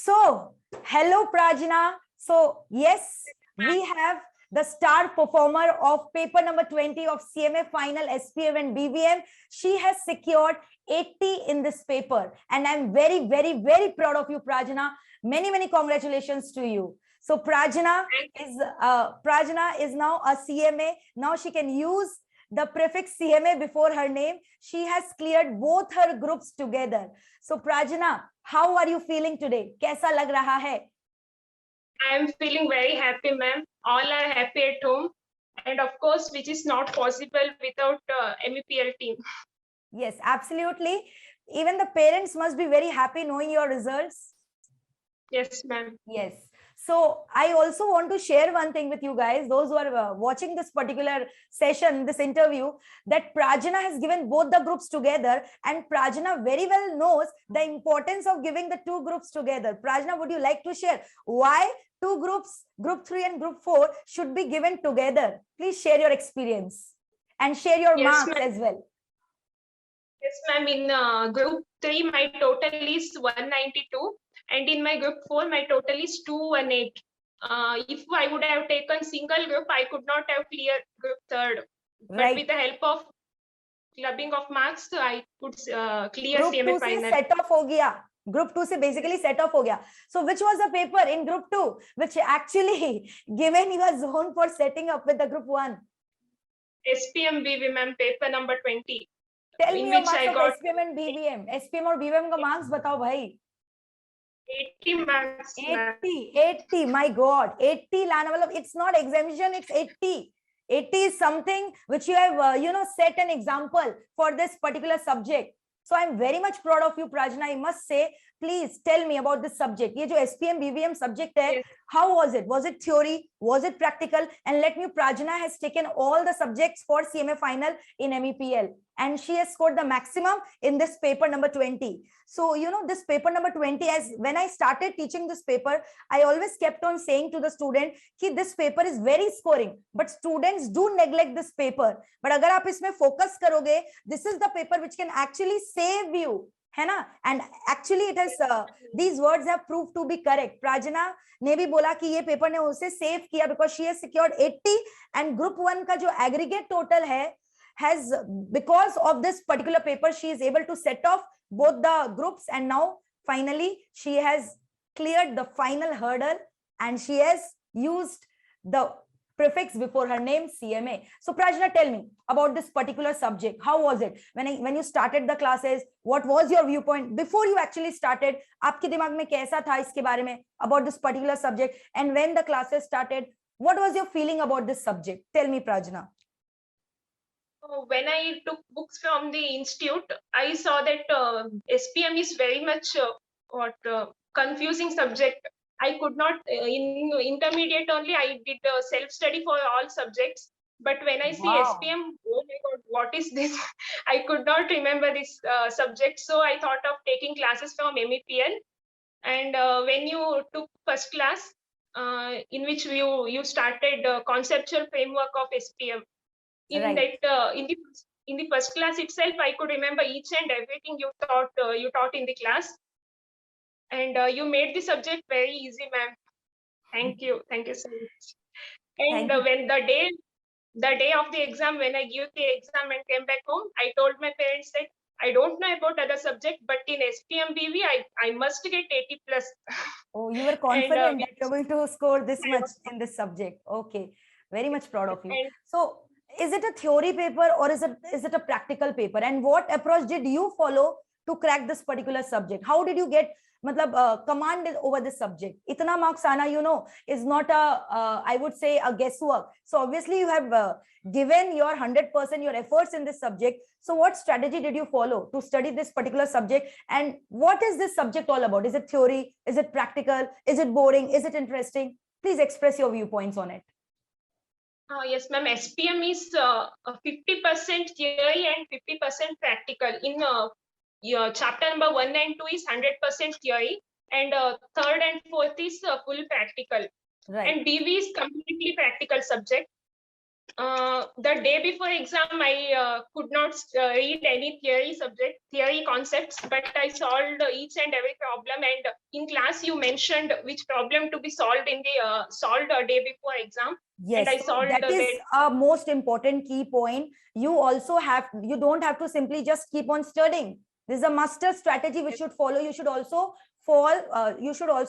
So, hello Prajna. So, yes, we have the star performer of paper number 20 of CMA final SPM and BVM. She has secured 80 in this paper. And I'm very, very, very proud of you, Prajna. Many, many congratulations to you. So Prajna is now a CMA. Now she can use the prefix CMA before her name. She has cleared both her groups together. So Prajna, how are you feeling today? Kaisa lag raha hai? I am feeling very happy, ma'am. All are happy at home. And of course, which is not possible without MEPL team. Yes, absolutely. Even the parents must be very happy knowing your results. Yes, ma'am. Yes. So I also want to share one thing with you guys, those who are watching this particular session, this interview, that Prajna has given both the groups together, and Prajna very well knows the importance of giving the two groups together. Prajna, would you like to share why two groups, group 3 and group 4, should be given together? Please share your experience and share your marks as well. Yes, ma'am. In group 3, my total is 192. And in my group 4, my total is 218. If I would have taken single group, I could not have cleared group 3rd. But with the help of clubbing of marks, I could clear CMA final. Set off ho gaya. Group 2 se basically set off ho gaya. So which was the paper in group 2 which actually given you a zone for setting up with the group 1? SPM BVM paper number 20. Tell me your marks of SPM and BVM. SPM or BVM ka marks batao bhai. 80 marks. 80. My God, 80 lana. It's not exemption. It's 80. 80 is something which you have, set an example for this particular subject. So I'm very much proud of you, Prajna. I must say, please tell me about this subject. Ye jo SPM BVM subject hai, yes. How was it? Was it theory? Was it practical? And let me, Prajna has taken all the subjects for CMA final in MEPL. And she has scored the maximum in this paper number 20. So, this paper number 20, as when I started teaching this paper, I always kept on saying to the student that this paper is very scoring, but students do neglect this paper. But agar aap isme focus karoge, this is the paper which can actually save you. है ना? And actually it has these words have proved to be correct. Prajna ने भी बोला कि ये paper ने उसे save किया because she has secured 80 and group 1 का जो aggregate total है has, because of this particular paper, she is able to set off both the groups, and now finally she has cleared the final hurdle and she has used the prefix before her name, CMA. So Prajna, tell me about this particular subject. How was it when you started the classes? What was your viewpoint before you actually started? आपके दिमाग में कैसा था इसके बारे में about this particular subject? And when the classes started, what was your feeling about this subject? Tell me, Prajna. When I took books from the institute, I saw that SPM is very much confusing subject. I could not, in intermediate only, I did self-study for all subjects. But when I see SPM, oh my God, what is this? I could not remember this subject. So I thought of taking classes from MEPL. And when you took first class, in which you started conceptual framework of SPM. In that, in the first class itself, I could remember each and everything you taught in the class. And you made the subject very easy, ma'am. Thank you so much. And when the day of the exam, when I gave the exam and came back home, I told my parents that I don't know about other subject, but in SPM BV, I must get 80 plus. Oh, you were confident that you're going to score this much in this subject. Okay, very much proud of you. So, is it a theory paper or is it a practical paper? And what approach did you follow to crack this particular subject? How did you get command over this subject? Itna marks ana, is not I would say a guesswork. So obviously you have given your 100% your efforts in this subject. So what strategy did you follow to study this particular subject? And what is this subject all about? Is it theory? Is it practical? Is it boring? Is it interesting? Please express your viewpoints on it. Yes, ma'am. SPM is 50% theory and 50% practical. In your chapter number 1 and 2 is 100% theory, and 3rd and 4th is full practical. Right. And BV is completely practical subject. The day before exam, I could not read any theory concepts, but I solved each and every problem. And in class, you mentioned which problem to be solved in the solved day before exam. Yes, And I so solved that is that. a most important key point. You also have, you don't have to simply just keep on studying. This is a master strategy which should follow. You should also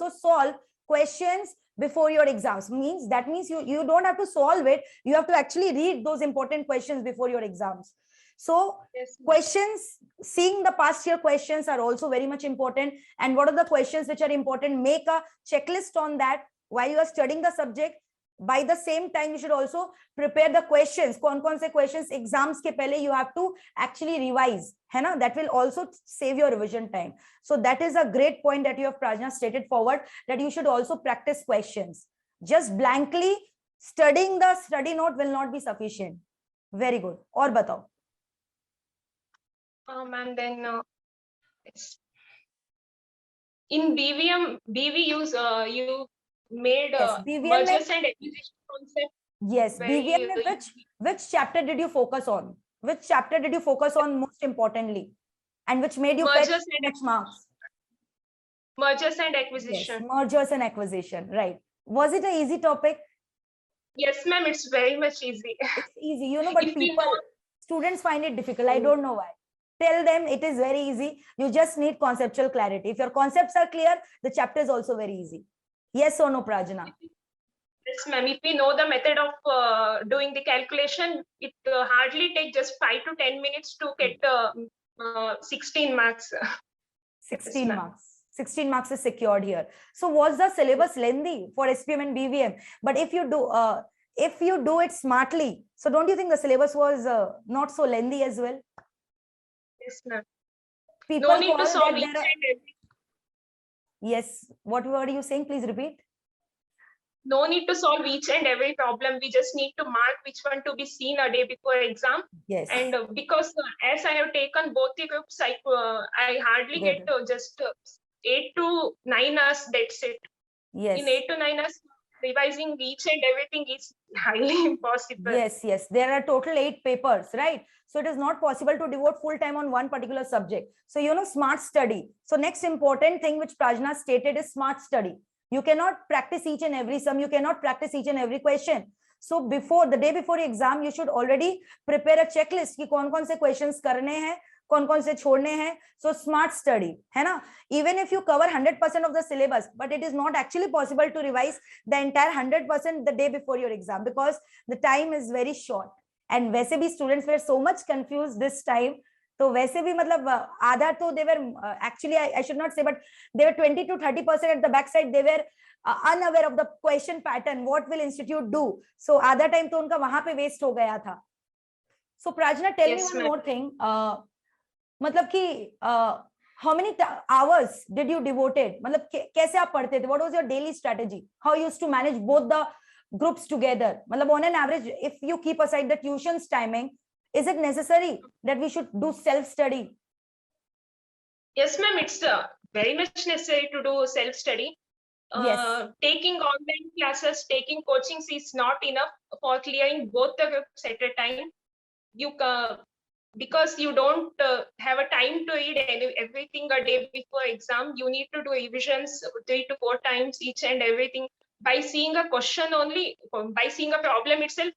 solve questions before your exams. That means you don't have to solve it. You have to actually read those important questions before your exams. So Yes. questions, seeing the past year questions are also very much important. And what are the questions which are important? Make a checklist on that while you are studying the subject. By the same time, you should also prepare the questions. कौन-कौन से questions exams के पहले you have to actually revise, है ना? That will also save your revision time. So that is a great point that you have, Prajna, stated forward, that you should also practice questions. Just blankly studying the study note will not be sufficient. Very good. और बताओ. And then in BVM, you made Yes, BVM mergers and acquisition concept. Yes, BVM में which chapter did you focus on? Which chapter did you focus on most importantly? And which made you fetch much marks? Mergers and acquisition. Yes, mergers and acquisition, right. Was it an easy topic? Yes, ma'am, it's very much easy. It's easy, you know, but students find it difficult. I don't know why. Tell them it is very easy. You just need conceptual clarity. If your concepts are clear, the chapter is also very easy. Yes or no, Prajna? Yes, ma'am. If we know the method of doing the calculation, it hardly takes just 5 to 10 minutes to get 16 marks. 16 marks. 16 marks is secured here. So was the syllabus lengthy for SPM and BVM? But if you do it smartly, so don't you think the syllabus was not so lengthy as well? Yes, ma'am. People no need to solve each and every. Yes. What were you saying? Please repeat. No need to solve each and every problem. We just need to mark which one to be seen a day before exam. Yes. And because as I have taken both the groups, I hardly get just 8 to 9 hours. That's it. Yes. In 8 to 9 hours, revising each and everything is highly impossible. Yes, yes. There are total 8 papers, right? So it is not possible to devote full time on one particular subject. So, you know, smart study. So next important thing which Prajna stated is smart study. You cannot practice each and every sum. You cannot practice each and every question. So before the day before exam, you should already prepare a checklist कि कौन-कौन से questions करने हैं, कौन-कौन से छोड़ने हैं. So smart study, है ना? Even if you cover 100% of the syllabus, but it is not actually possible to revise the entire 100% the day before your exam because the time is very short. And वैसे भी students were so much confused this time. तो वैसे भी मतलब आधा तो they were actually I should not say, but they were 20 to 30% at the back side. They were unaware of the question pattern. What will institute do? So आधा time तो उनका वहां पे waste हो गया था. So Prajna, tell me one more thing. मतलब कि how many hours did you devoted? मतलब कैसे आप पढ़ते थे? What was your daily strategy? How you used to manage both the groups together? मतलब on an average, if you keep aside the tuition's timing, is it necessary that we should do self-study? Yes, ma'am. It's very much necessary to do self-study. Yes. Taking online classes, taking coachings is not enough for clearing both the groups at a time. Because you don't have a time to read everything a day before exam, you need to do revisions 3 to 4 times each and everything. By seeing a question only, by seeing a problem itself,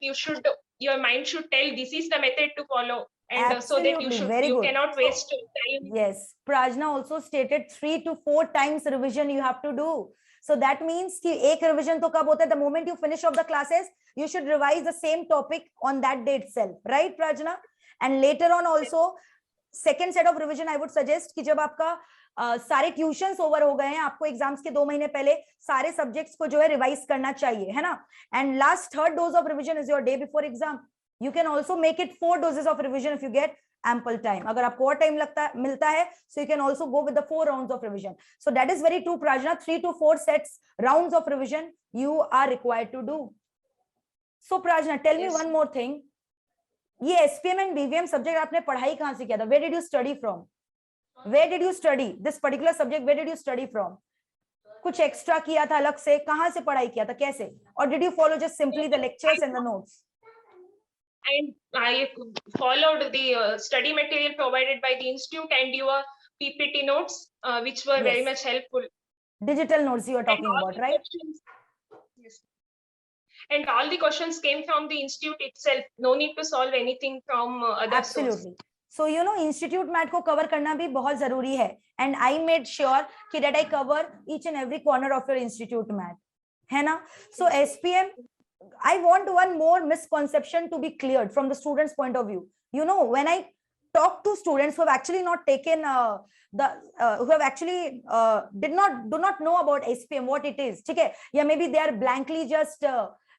your mind should tell this is the method to follow, and Absolutely. so that you cannot waste time. Yes, Prajna also stated 3 to 4 times revision you have to do. So that means कि एक revision तो कब होता है? The moment you finish off the classes, you should revise the same topic on that day itself, right, Prajna? And later on also, second set of revision I would suggest कि जब आपका सारे tuitions over हो गए हैं, आपको exams के 2 महीने पहले सारे सब्जेक्ट्स को जो है रिवाइज करना चाहिए, है ना? And last third dose of revision is your day before exam. You can also make it 4 doses of revision if you get ample time. अगर आपको और टाइम मिलता है, so you can also go with the 4 rounds of revision. So that is very true, Prajna. 3 to 4 sets rounds of revision you are required to do. So Prajna, tell me one more thing. ये SPM and BVM subject आपने पढ़ाई कहाँ से किया था? Where did you study from? Where did you study this particular subject? Where did you study from? कुछ extra किया था अलग से? कहाँ से पढ़ाई किया था? कैसे? Or did you follow just simply the lectures and the notes? and I followed the study material provided by the institute and your PPT notes, which were very much helpful. Digital notes you are talking about, right? Yes. And all the questions came from the institute itself. No need to solve anything from other sources. Absolutely. So you know, institute math को cover करना भी बहुत जरूरी है. And I made sure कि that I cover each and every corner of your institute math. है ना? So SPM, I want one more misconception to be cleared from the students' point of view. You know, when I talk to students who have actually not taken who have actually do not know about SPM, what it is, okay? Yeah, maybe they are blankly just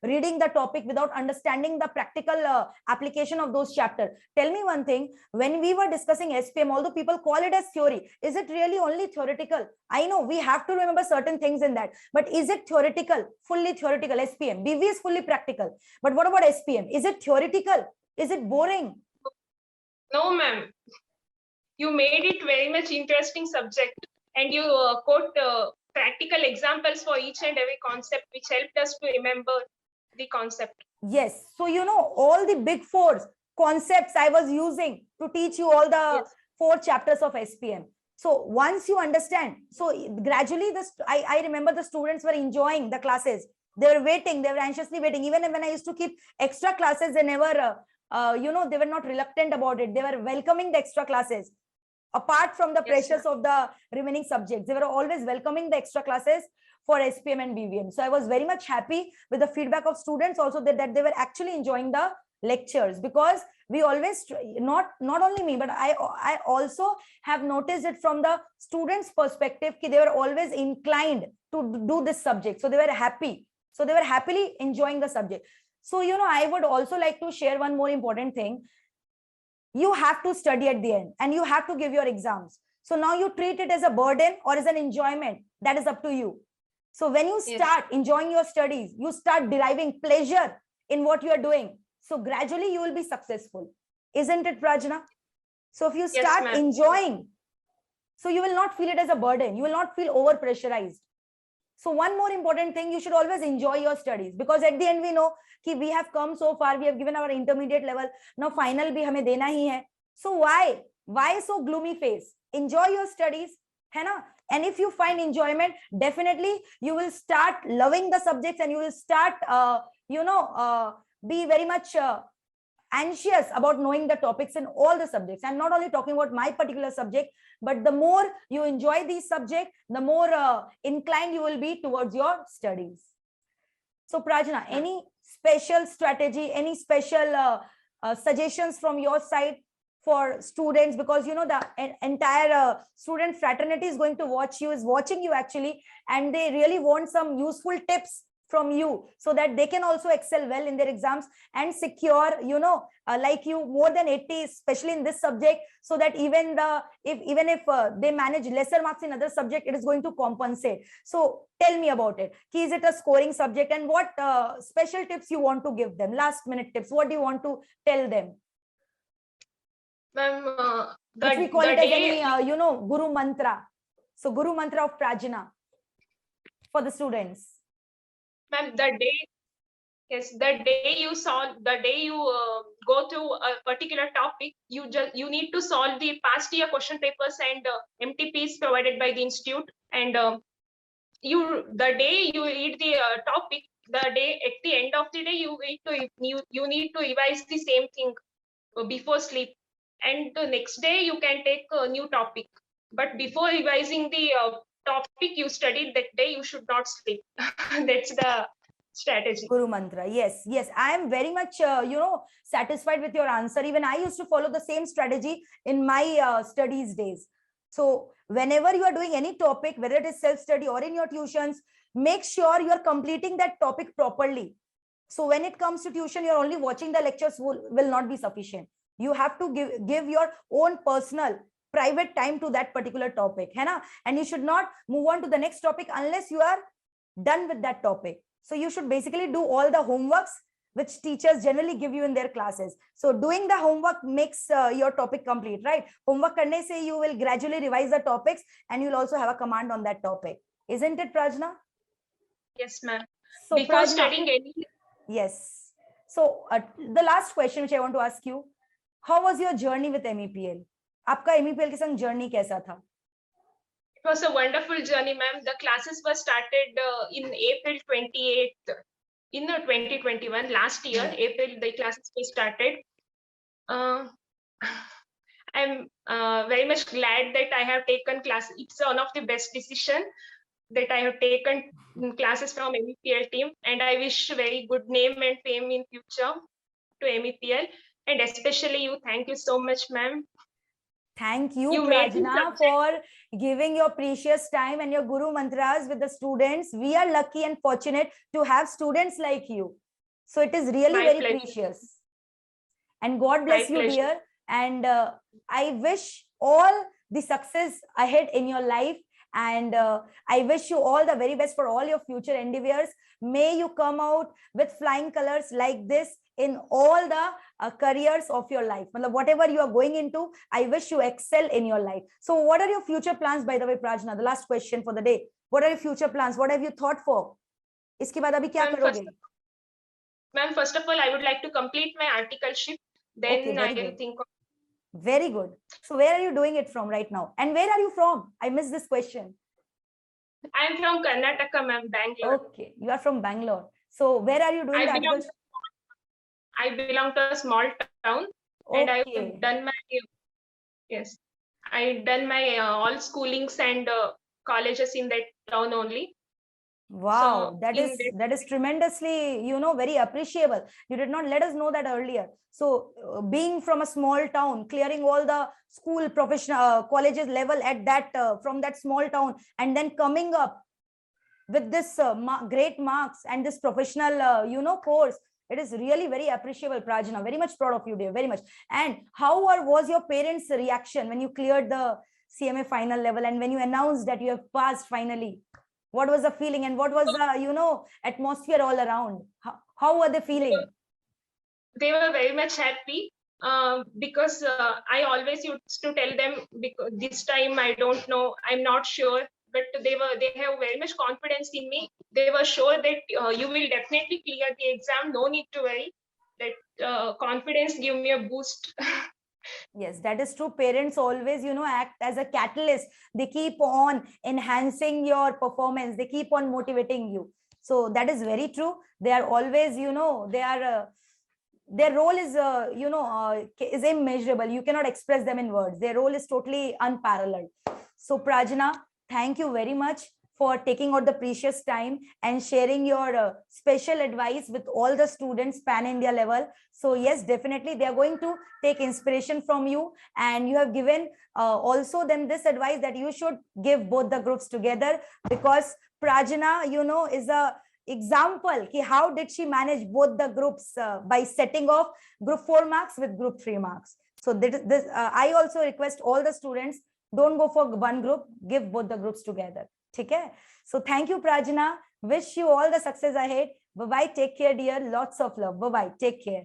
reading the topic without understanding the practical application of those chapters. Tell me one thing, when we were discussing SPM, although people call it as theory, is it really only theoretical? I know we have to remember certain things in that, but is it theoretical, fully theoretical? SPM, BV is fully practical, but what about SPM? Is it theoretical? Is it boring? No, ma'am. You made it very much interesting subject, and you quote practical examples for each and every concept, which helped us to remember the concept. Yes. So, you know, all the big four concepts I was using to teach you all the 4 chapters of SPM. So once you understand, so gradually I remember the students were enjoying the classes. They were waiting, they were anxiously waiting. Even when I used to keep extra classes, they never, you know, they were not reluctant about it. They were welcoming the extra classes. Apart from the pressures of the remaining subjects, they were always welcoming the extra classes for SPM and BVM. So I was very much happy with the feedback of students also that they were actually enjoying the lectures, because we always, not only me, but I also have noticed it from the students' perspective, that they were always inclined to do this subject. So they were happy. So they were happily enjoying the subject. So, you know, I would also like to share one more important thing. You have to study at the end and you have to give your exams. So now you treat it as a burden or as an enjoyment. That is up to you. So when you start enjoying your studies, you start deriving pleasure in what you are doing. So gradually you will be successful. Isn't it, Prajna? So if you start enjoying, so you will not feel it as a burden. You will not feel over pressurized. So one more important thing, you should always enjoy your studies, because at the end we know that we have come so far, we have given our intermediate level, now final bhi hame dena hi hai. So why so gloomy face? Enjoy your studies, hai na? And if you find enjoyment, definitely you will start loving the subjects and you will start be very much anxious about knowing the topics in all the subjects. I'm not only talking about my particular subject, but the more you enjoy these subjects, the more inclined you will be towards your studies. So Prajna, any special strategy, any special suggestions from your side for students? Because you know the entire student fraternity is going to watch you, is watching you actually, and they really want some useful tips from you so that they can also excel well in their exams and secure, you know, like you, more than 80, especially in this subject, so that even if they manage lesser marks in other subject, it is going to compensate. So tell me about it. Is it a scoring subject, and what special tips you want to give them? Last minute tips. What do you want to tell them? Ma'am, we call it as any, you know, Guru Mantra. So Guru Mantra of Prajna for the students. Ma'am, the day you go to a particular topic, you need to solve the past year question papers and MTPs provided by the institute, and the day you read the topic, at the end of the day you need to revise the same thing before sleep, and the next day you can take a new topic, but before revising the topic you studied that day, you should not sleep. That's the strategy. Guru Mantra. Yes. I am very much, satisfied with your answer. Even I used to follow the same strategy in my studies days. So whenever you are doing any topic, whether it is self-study or in your tuitions, make sure you are completing that topic properly. So when it comes to tuition, you're only watching the lectures will not be sufficient. You have to give your own personal private time to that particular topic, hai na? And you should not move on to the next topic unless you are done with that topic. So you should basically do all the homeworks which teachers generally give you in their classes. So doing the homework makes your topic complete, right? Homework karne se you will gradually revise the topics and you'll also have a command on that topic. Isn't it, Prajna? Yes, ma'am. So before Prajna, studying any... Yes. So the last question which I want to ask you, how was your journey with MEPL? आपका MEPL के संग journey कैसा था? It was a wonderful journey, ma'am. The classes were started in April 28th in 2021, last year, April, the classes were started. I'm very much glad that I have taken class. It's one of the best decision that I have taken classes from MEPL team, and I wish very good name and fame in future to MEPL, and especially you. Thank you so much, ma'am. Thank you, You made me Prajna, for giving your precious time and your guru mantras with the students. We are lucky and fortunate to have students like you. So it is really My very pleasure. precious. And God bless My you, pleasure. dear. And I wish all the success ahead in your life. And I wish you all the very best for all your future endeavors. May you come out with flying colors like this in all the careers of your life. Whatever you are going into, I wish you excel in your life. So what are your future plans, by the way, Prajna? The last question for the day. What are your future plans? What have you thought for? इसके बाद अभी क्या करोगे? Ma'am, first of all, I would like to complete my articleship. Then Okay, I will think of. Very good. So where are you doing it from right now? And where are you from? I missed this question. I am from Karnataka, ma'am, Bangalore. Okay, you are from Bangalore. So where are you doing the articles? I belong to a small town, and I have done my I done my all schoolings and colleges in that town only. Wow, so that is tremendously, very appreciable. You did not let us know that earlier. So being from a small town, clearing all the school professional colleges level at that from that small town, and then coming up with this great marks and this professional course, it is really very appreciable, Prajna. Very much proud of you, dear. Very much. And how was your parents' reaction when you cleared the CMA final level and when you announced that you have passed finally? What was the feeling and what was the atmosphere all around? How were they feeling? They were very much happy because I always used to tell them, because this time I don't know, I'm not sure, but they have very much confidence in me. They were sure that you will definitely clear the exam, no need to worry. That confidence give me a boost. Yes, that is true. Parents always, act as a catalyst. They keep on enhancing your performance. They keep on motivating you. So that is very true. They are always, they are, their role is, is immeasurable. You cannot express them in words. Their role is totally unparalleled. So Prajna, thank you very much for taking out the precious time and sharing your special advice with all the students pan-India level. So yes, definitely they are going to take inspiration from you, and you have given also them this advice that you should give both the groups together, because Prajna, is a example ki how did she manage both the groups by setting off group 4 marks with group 3 marks. So this I also request all the students, don't go for one group, give both the groups together. Okay, so thank you, Prajna. Wish you all the success ahead. Bye bye. Take care, dear. Lots of love. Bye bye. Take care.